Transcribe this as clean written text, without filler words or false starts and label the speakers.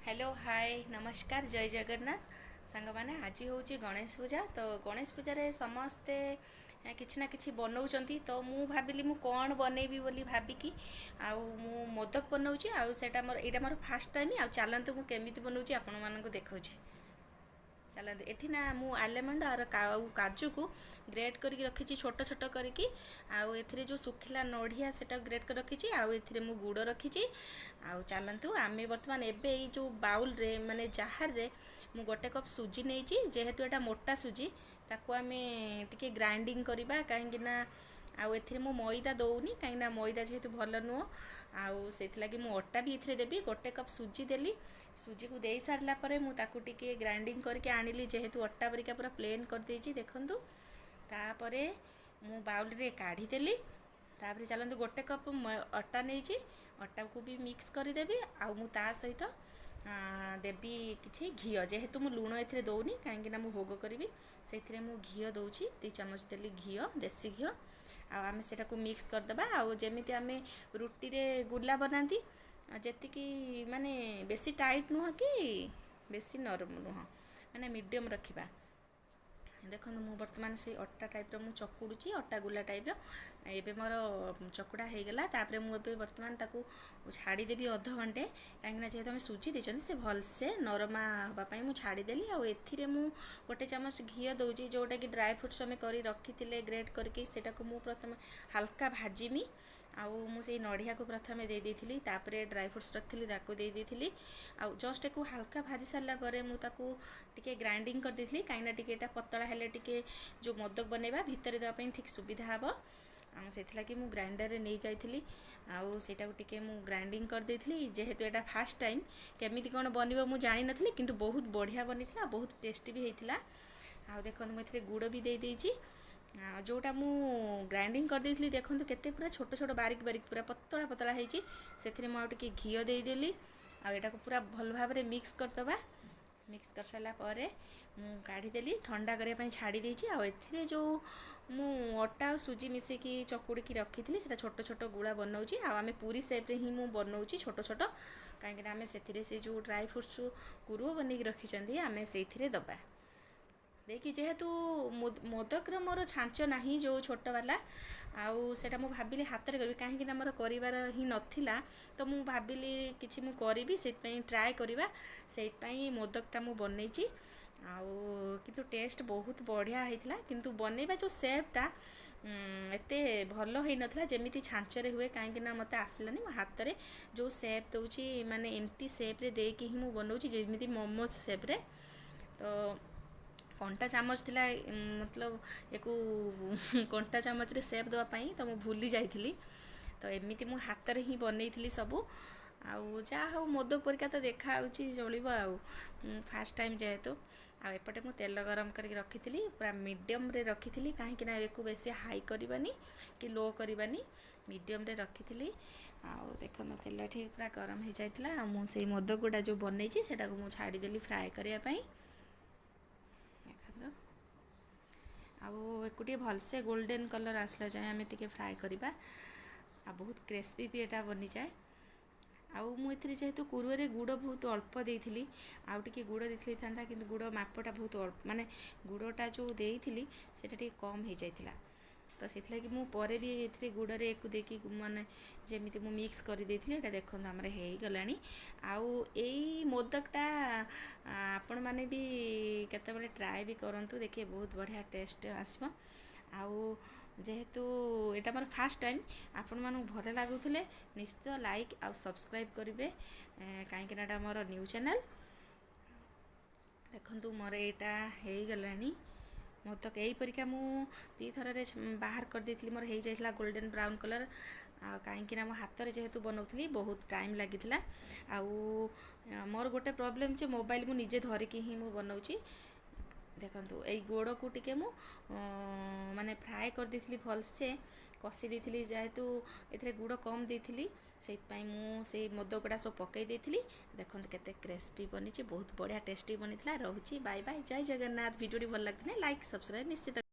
Speaker 1: Hello hi नमस्कार जय जगन्नाथ सांग मैंने आज हूँ गणेश पूजा तो गणेश पूजा समस्ते किसी ना कि बनाऊँच तो मु भाविली मु कौन बनैबी बोली भाविकी आउ मोदक बनाऊँगी आउटा मोर यहाँ मोर फास्ट टाइम आउ चलतु मुझे केमी बनाऊँगी आपण मानक देखा चलते एठी ना मु आलमंड और काजू को ग्रेट करके रखी छोट छोट करके आउ एथिरे जो सुखिला नड़िया सेटा ग्रेट कर रखी आउ एथिरे मु गुड़ रखी आउ चलतु आम बर्तमान एबे जो बाउल रे माने जार रे मु गोटे कप सुजी नहीं जेहेतु एटा मोटा सुजी ताकू आम टिके ग्राइंडिंग करवा कहीं आउ एथिरे मु मैदा दौनी कहीं मैदा जेहेतु भल नुह आउ से मु अटा भी एथिरे देबी गोटे कप सुजी देली सुजी को दे सारा पर मुझे टिके ग्राइंडिंग करके आनिली जेहेतु अटा परिका पूरा प्लेन कर देछि देखंतु तापरे मु बाउल रे काढ़ी देली तापरे चलंतु गोटे कप अटा नहीं अटा को भी मिक्स कर देबी आउ मु ता सहित देवी किछि घी जेहेतु मु लुण एथिरे दौनी कहीं मु भोग करी से मु घी दौची 2 चामच देली घी देसी घी आम से मिक्स करदे आउ जमी आम रुटी रे गुला बनाती जी माने बेसी टाइट नुह कि बेसी नरम नुह माने मीडियम रखा देखो मु बर्तमान से अटा टाइप रो मु चकुड़ी अटा गुला टाइप रो एबे मोर चकुड़ा हो गला तापरे मु एबे बर्तमान ताकू छाड़ी देबी अध घंटे कहीं जेहेतु आम सुजी देछन से भल से नरमा हवाई मु छाड़ी देली आउ एथिरे मु गोटे चामच घी दउची जोटा कि ड्राई फ्रूट्स आम करी रखी ग्रेट करके सेटा को मु प्रथम हल्का भाजीमी आउ मुझे नड़िया को प्रथम दे देथिली तापरे ड्राई फ्रूट्स रखी ताकू दे देथिली आउ जस्ट को हल्का भाजी सारा पर मुझे टिके ग्राइंडिंग कर देथिली कहीं टिके पतला हेले टिके जो मोदक बनैबा भितर देवाई ठीक सुविधा हे से मु ग्राइंडर रे नहीं जाइथिली आउ सेटा टिके मु ग्राइंडिंग कर देथिली जेहेतु एटा फास्ट टाइम केमिति कोन बनिबो मु जानि नथिली किंतु बहुत बढ़िया बनिथिला बहुत टेस्टी भी हेतिला आउ देखो मु एथिरे गुड़ भी दे देइची जोटा मु ग्राइंडिंग कर देथिली देखो केते पूरा छोट छोट बारीक बारीक पूरा पतला पतला हेची सेथिरे मु टिके घी दे देली आ एटा को पूरा भल भाव रे मिक्स करदबा मिक्स कर सारा पर काढ़ी देली ठंडा करने छाड़ी देछि आ एथिरे जो मु अटा और सुजी मिसेकी चकुड़ी की रखी थी से छोट छोट गुड़ा बनाऊँगी आम पूरी सेप रे ही मु बनाऊँगी छोट छोट कहीं आम से जो ड्राई फ्रूट्स कुरुह बनई रखी आम से दबा देखी जेहेतु मोदक मोर छांच ना जो छोट वाला आउ सेटा मु भाबिली हाथ में करी कहीं मोर कर ही नाला तो मु भाबिली किछि मु करी से ट्राए करवा से मोदकटा मु बनईची आउ किंतु टेस्ट बहुत बढ़िया होता किंतु बनैबा जो सेपटा एते भल हो नाला जमी छांचरे हुए कहीं मत आसलानी मो हाथ में जो सेप दूची माने एमती सेप्रे देकी ही बनाऊँगी जमी मोमोज सेप्रे तो कंटा चामच थिला मतलब एको कंटा चामच रे सेप देवाई तो मुझे भूली जाइली तो एमती मु हाथ में ही बनई सबू आउ जहाँ हो मोदक परिका तो देखा चलो आउ फास्ट टाइम जेहेतु आउपटे मु तेल गरम करके रखी पूरा मीडियम रे रखी कहीं एक बेसी हाई करवानी कि लो करवानी मीडियम रे रखी आउ देख तेल ठीक पूरा गरम हो जाता मुझे मोदक गुड़ा जो बनई से छाड़देली फ्राए करने आउ भलसे गोल्डन कलर आसला जाए आम टे फ्राए करवा आ बहुत क्रिस्पी भी एटा बनी जाए आउ मुझे जेहेतु कुरुरे गुड़ बहुत अल्प देती आउ टे गुड़ देती था कि गुड़ मापटा बहुत अल्प माने गुड़टा जो देती से कम हो जाता तो से मु परे भी ये गुड़े एक देखी माने जमी मु मिक्स कर देती देखो आम हो गला आउ यही मोदकटा आपण मैंने भी केतबेले ट्राए भी करूँ देखिए बहुत बढ़िया टेस्ट आसो आउ जेहेतु एटा मोर फास्ट टाइम आपण मानू भल लगुले निश्चित लाइक आउ सब्सक्राइब करेंगे कहीं मोर न्यू चैनल देखु मोर यहाँ हो गला मोदक यही परिका मु दी थर बाहर कर देती मोर हो जाता गोल्डन ब्राउन कलर कहीं मो हाथ में जेहेतु बनाऊली बहुत टाइम लगी आउ मोर गोटे प्रॉब्लम जे मोबाइल मु निजे धरिकी ही मु बनाऊँगी देखो यही गोड़ को टिके मु माने फ्राए कर देती भलसे कषि देती जेहेतु ये गुड़ कम देती से मुझे मोदक गुड़ा सब पकई देती देखो केते क्रिस्पी बनी बहुत बढ़िया टेस्टी बनी रोची बाय बाय जय जगन्नाथ वीडियो भल लगती लाइक सब्सक्राइब निश्चित।